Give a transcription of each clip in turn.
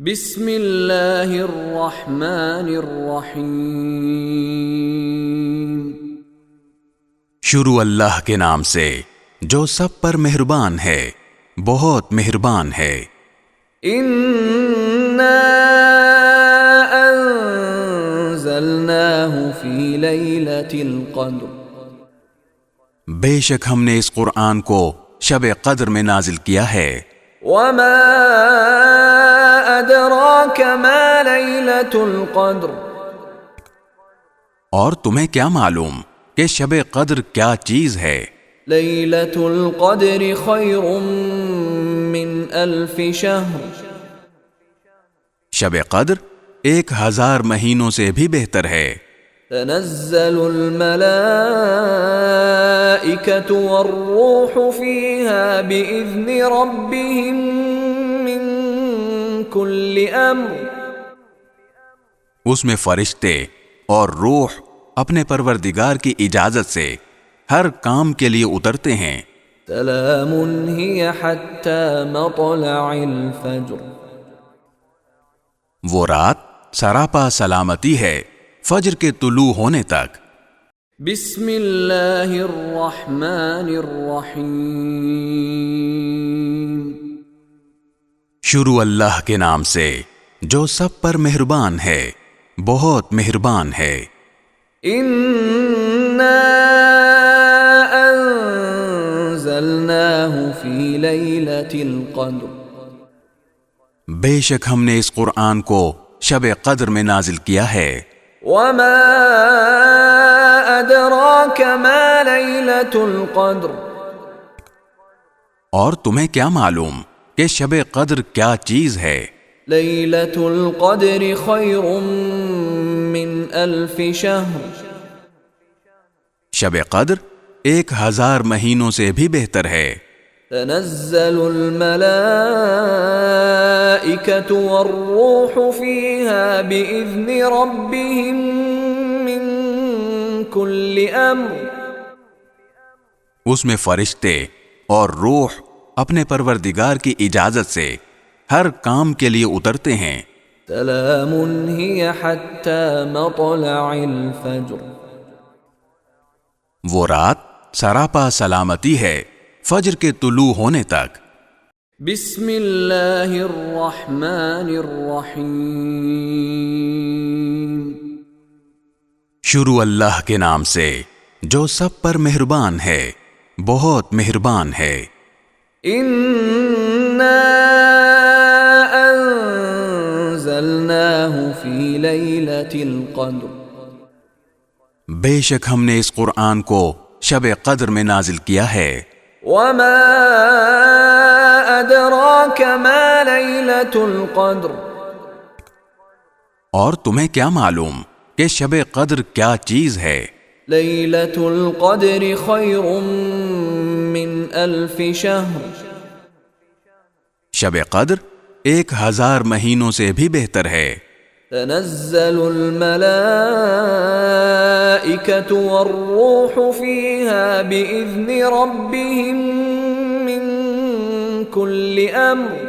بسم اللہ الرحمن الرحیم۔ شروع اللہ کے نام سے جو سب پر مہربان ہے، بہت مہربان ہے۔ انا انزلناہ فی لیلۃ القدر۔ بے شک ہم نے اس قرآن کو شب قدر میں نازل کیا ہے۔ وما ادراک ما لیلۃ القدر۔ اور تمہیں کیا معلوم کہ شب قدر کیا چیز ہے؟ لیلۃ القدر خیر من الف شہر۔ شب قدر 1000 مہینوں سے بھی بہتر ہے۔ تنزل الملائکۃ والروح فیہا بإذن ربہم من کل امر۔ اس میں فرشتے اور روح اپنے پروردگار کی اجازت سے ہر کام کے لیے اترتے ہیں۔ سلام ہی حتی مطلع الفجر۔ وہ رات سراپا سلامتی ہے فجر کے طلوع ہونے تک۔ بسم اللہ الرحمن الرحیم۔ شروع اللہ کے نام سے جو سب پر مہربان ہے، بہت مہربان ہے۔ انا انزلناہ فی لیلۃ القدر۔ بے شک ہم نے اس قرآن کو شب قدر میں نازل کیا ہے۔ وما ادراک ما لیلۃ القدر۔ اور تمہیں کیا معلوم کہ شب قدر کیا چیز ہے؟ لیلۃ القدر خیر من الف شہر۔ شب قدر 1000 مہینوں سے بھی بہتر ہے۔ تنزل الملائکۃ والروح فیہا بإذن ربہم من کل امر۔ اس میں فرشتے اور روح اپنے پروردگار کی اجازت سے ہر کام کے لیے اترتے ہیں۔ سلام ہی حتی مطلع الفجر۔ وہ رات سراپا سلامتی ہے فجر کے طلوع ہونے تک۔ بسم اللہ الرحمن الرحیم۔ شروع اللہ کے نام سے جو سب پر مہربان ہے، بہت مہربان ہے۔ انا انزلناہ فی لیلۃ القدر۔ بے شک ہم نے اس قرآن کو شب قدر میں نازل کیا ہے۔ وما ادراک ما لیلۃ القدر۔ اور تمہیں کیا معلوم کہ شب قدر کیا چیز ہے؟ لیلۃ القدر خیر من الف شہر۔ شب قدر 1000 مہینوں سے بھی بہتر ہے۔ تنزل الملائکۃ والروح فیہا بإذن ربہم من کل امر۔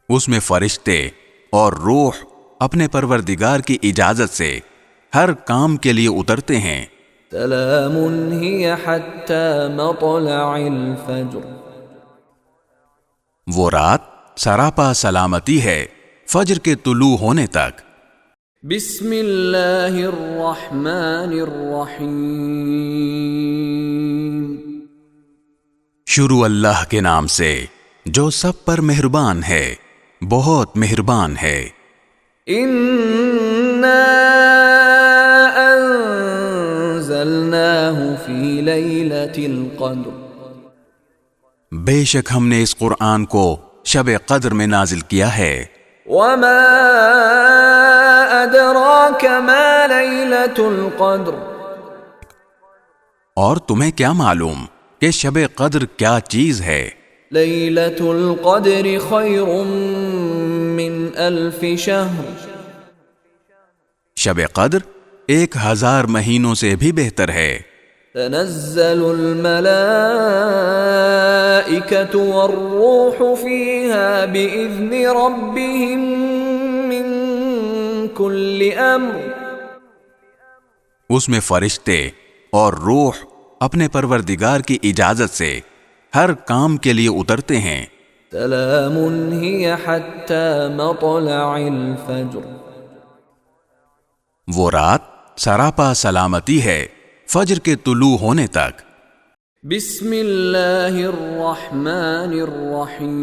اس میں فرشتے اور روح اپنے پروردگار کی اجازت سے ہر کام کے لیے اترتے ہیں۔ سلام ہی حتی مطلع الفجر۔ وہ رات سراپا سلامتی ہے فجر کے طلوع ہونے تک۔ بسم اللہ الرحمن الرحیم۔ شروع اللہ کے نام سے جو سب پر مہربان ہے، بہت مہربان ہے۔ انا انزلناہ فی لیلۃ القدر۔ بے شک ہم نے اس قرآن کو شب قدر میں نازل کیا ہے۔ وما ادراک ما لیلۃ القدر۔ اور تمہیں کیا معلوم کہ شب قدر کیا چیز ہے؟ لیلۃ القدر خیر من الف شہر۔ شب قدر 1000 مہینوں سے بھی بہتر ہے۔ تنزل الملائكة والروح فيها بإذن ربهم من كل أمر. اس میں فرشتے اور روح اپنے پروردگار کی اجازت سے ہر کام کے لیے اترتے ہیں. سلام هي حتى مطلع الفجر. وہ رات سراپا سلامتی ہے فجر کے طلوع ہونے تک. بسم اللہ الرحمن الرحیم.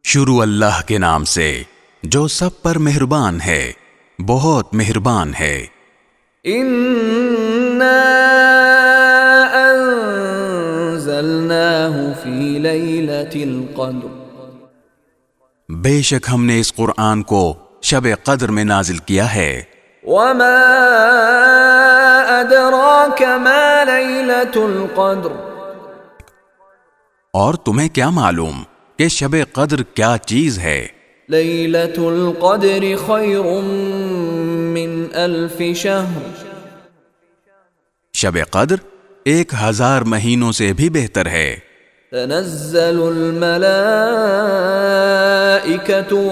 شروع اللہ کے نام سے جو سب پر مہربان ہے بہت مہربان ہے. اِنَّا أَنزَلْنَاهُ فِي لَيْلَةِ الْقَدْرِ. بے شک ہم نے اس قرآن کو شب قدر میں نازل کیا ہے. وَمَا أَدْرَاكَ مَا لَيْلَةُ الْقَدْرِ. اور تمہیں کیا معلوم کہ شب قدر کیا چیز ہے؟ لَيْلَةُ الْقَدْرِ خَيْرٌ مِّنْ أَلْفِ شَهْرٍ. شب قدر 1000 مہینوں سے بھی بہتر ہے. تنزل الملائكة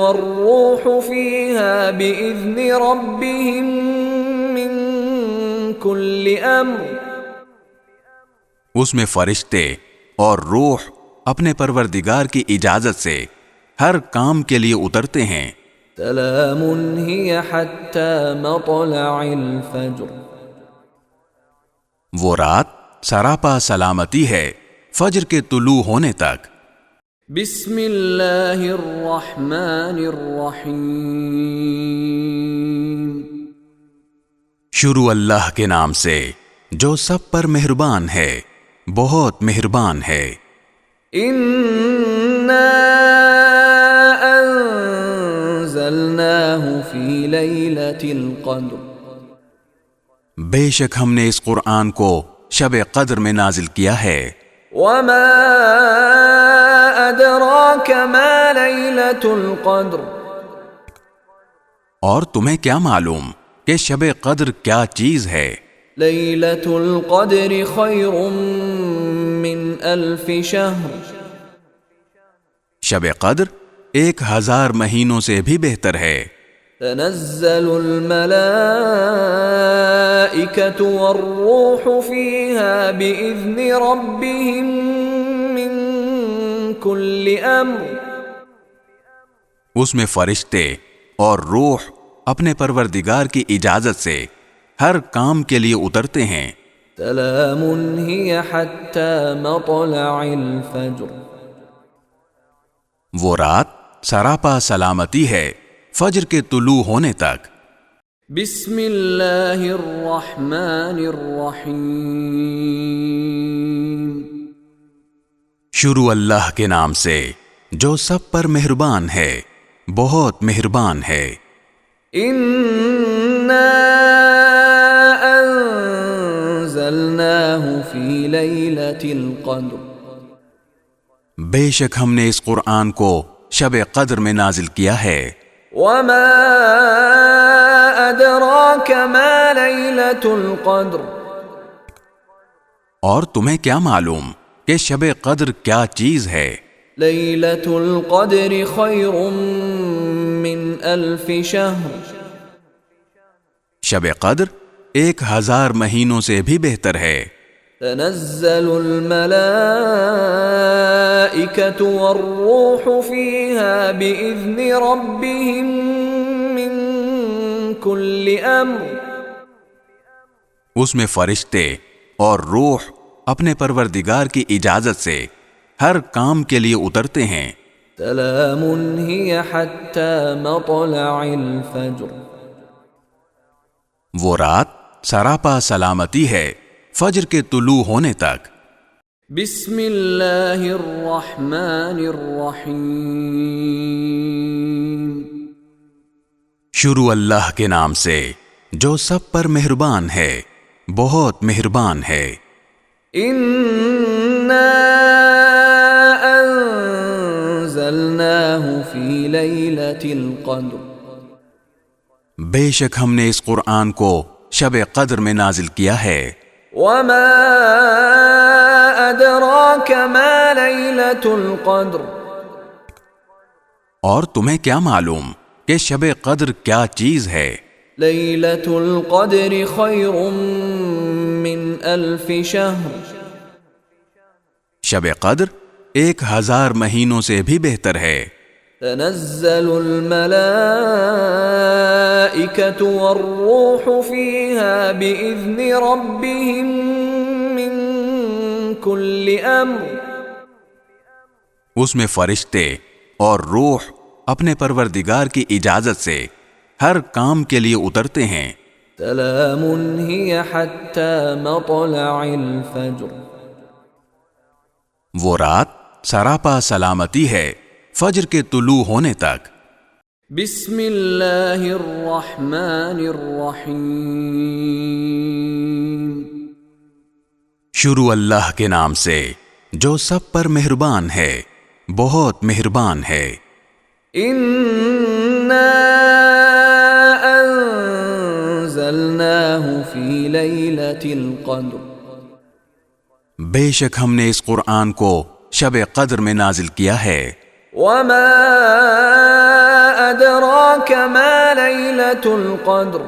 والروح فيها بإذن ربهم من كل أمر. اس میں فرشتے اور روح اپنے پروردگار کی اجازت سے ہر کام کے لیے اترتے ہیں. سلام هي حتى مطلع الفجر. وہ رات سراپا سلامتی ہے فجر کے طلوع ہونے تک. بسم اللہ الرحمن الرحیم. شروع اللہ کے نام سے جو سب پر مہربان ہے بہت مہربان ہے. اِنَّا أَنزَلْنَاهُ فِي لَيْلَةِ الْقَدْرِ. بے شک ہم نے اس قرآن کو شب قدر میں نازل کیا ہے. وَمَا أَدْرَاكَ مَا لَيْلَةُ الْقَدْرِ. اور تمہیں کیا معلوم کہ شب قدر کیا چیز ہے؟ لَيْلَةُ الْقَدْرِ خَيْرٌ مِّنْ أَلْفِ شَهْرٍ. شب قدر 1000 مہینوں سے بھی بہتر ہے. تنزل الملائكة والروح فيها بإذن ربهم من كل أمر. اس میں فرشتے اور روح اپنے پروردگار کی اجازت سے ہر کام کے لیے اترتے ہیں. سلام هي حتى مطلع الفجر. وہ رات سراپا سلامتی ہے فجر کے طلوع ہونے تک. بسم اللہ الرحمن الرحیم. شروع اللہ کے نام سے جو سب پر مہربان ہے بہت مہربان ہے. اِنَّا أَنزَلْنَاهُ فِي لَيْلَةِ الْقَدْرِ. بے شک ہم نے اس قرآن کو شب قدر میں نازل کیا ہے. وَمَا أَدْرَاكَ مَا لَيْلَةُ الْقَدْرِ. اور تمہیں کیا معلوم کہ شب قدر کیا چیز ہے؟ لَيْلَةُ الْقَدْرِ خَيْرٌ مِّنْ أَلْفِ شَهْرٍ. شب قدر 1000 مہینوں سے بھی بہتر ہے. تنزل الملائكة والروح فيها بإذن ربهم من كل أمر. اس میں فرشتے اور روح اپنے پروردگار کی اجازت سے ہر کام کے لیے اترتے ہیں. سلام هي حتى مطلع الفجر. وہ رات سراپا سلامتی ہے فجر کے طلوع ہونے تک. بسم اللہ الرحمن الرحیم. شروع اللہ کے نام سے جو سب پر مہربان ہے بہت مہربان ہے. اِنَّا أَنزَلْنَاهُ فِي لَيْلَةِ الْقَدْرِ. بے شک ہم نے اس قرآن کو شب قدر میں نازل کیا ہے۔ وما أدراك ما ليلة القدر اور تمہیں کیا معلوم کہ شب قدر کیا چیز ہے؟ ليلة القدر خير من 1000 شهر شب قدر 1000 مہینوں سے بھی بہتر ہے۔ تنزل الملائكة والروح فيها بإذن ربهم من كل أمر اس میں فرشتے اور روح اپنے پروردگار کی اجازت سے ہر کام کے لیے اترتے ہیں۔ سلام هي حتى مطلع الفجر وہ رات سراپا سلامتی ہے فجر کے طلوع ہونے تک۔ بسم اللہ الرحمن الرحیم شروع اللہ کے نام سے جو سب پر مہربان ہے، بہت مہربان ہے۔ انا انزلناہ فی لیلۃ القدر بے شک ہم نے اس قرآن کو شب قدر میں نازل کیا ہے۔ وما ادراک ما لیلۃ القدر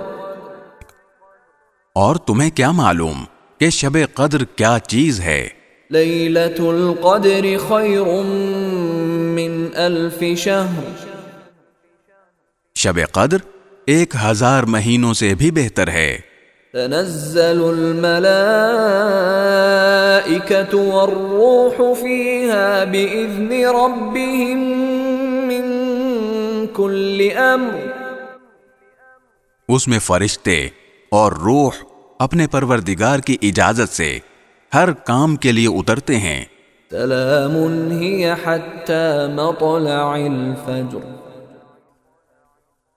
اور تمہیں کیا معلوم کہ شب قدر کیا چیز ہے؟ لیلۃ القدر خیر من 1000 شہر شب قدر 1000 مہینوں سے بھی بہتر ہے۔ تنزل الملائكة والروح فيها بإذن ربهم من كل أمر اس میں فرشتے اور روح اپنے پروردگار کی اجازت سے ہر کام کے لیے اترتے ہیں۔ سلام هي حتى مطلع الفجر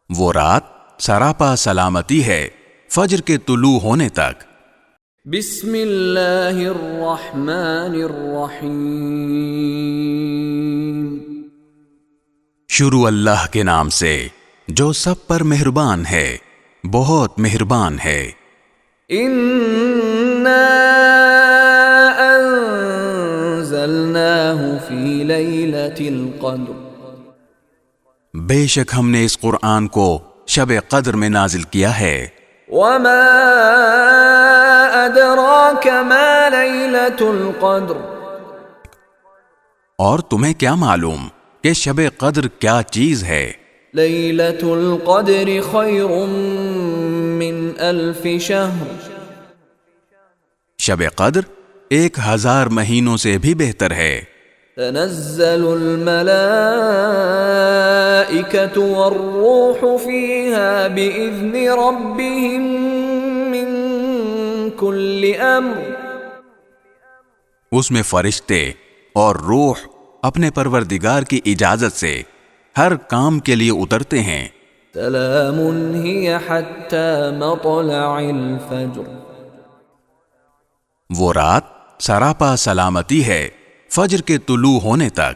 وہ رات سراپا سلامتی ہے فجر کے طلوع ہونے تک۔ بسم اللہ الرحمن الرحیم شروع اللہ کے نام سے جو سب پر مہربان ہے، بہت مہربان ہے۔ انا انزلناہ فی لیلۃ القدر بے شک ہم نے اس قرآن کو شب قدر میں نازل کیا ہے۔ وما ادراک ما لیلۃ القدر اور تمہیں کیا معلوم کہ شب قدر کیا چیز ہے؟ لیلۃ القدر خیر من 1000 شہر شب قدر 1000 مہینوں سے بھی بہتر ہے۔ تنزل الملائكة والروح فيها بإذن ربهم من كل أمر اس میں فرشتے اور روح اپنے پروردگار کی اجازت سے ہر کام کے لیے اترتے ہیں۔ سلام هي حتى مطلع الفجر وہ رات سراپا سلامتی ہے فجر کے طلوع ہونے تک۔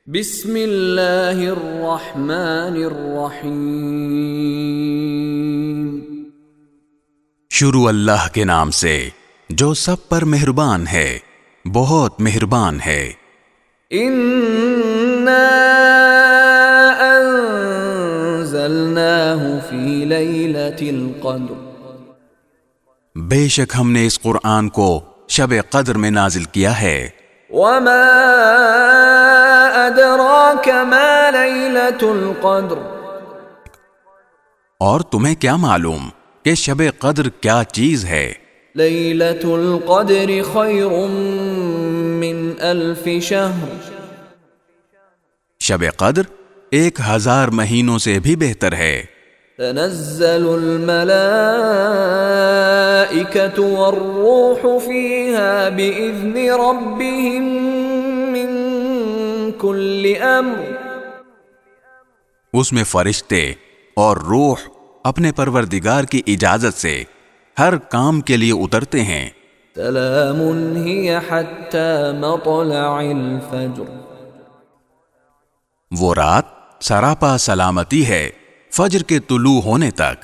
بسم اللہ الرحمن الرحیم شروع اللہ کے نام سے جو سب پر مہربان ہے، بہت مہربان ہے۔ انا انزلناہ فی لیلۃ القدر بے شک ہم نے اس قرآن کو شب قدر میں نازل کیا ہے۔ وما ادراک ما لیلۃ القدر اور تمہیں کیا معلوم کہ شب قدر کیا چیز ہے؟ لیلۃ القدر خیر من 1000 شہر شب قدر 1000 مہینوں سے بھی بہتر ہے۔ تنزل الملائكة والروح فيها بإذن ربهم من كل أمر اس میں فرشتے اور روح اپنے پروردگار کی اجازت سے ہر کام کے لیے اترتے ہیں۔ سلام هي حتى مطلع الفجر وہ رات سراپا سلامتی ہے فجر کے طلوع ہونے تک۔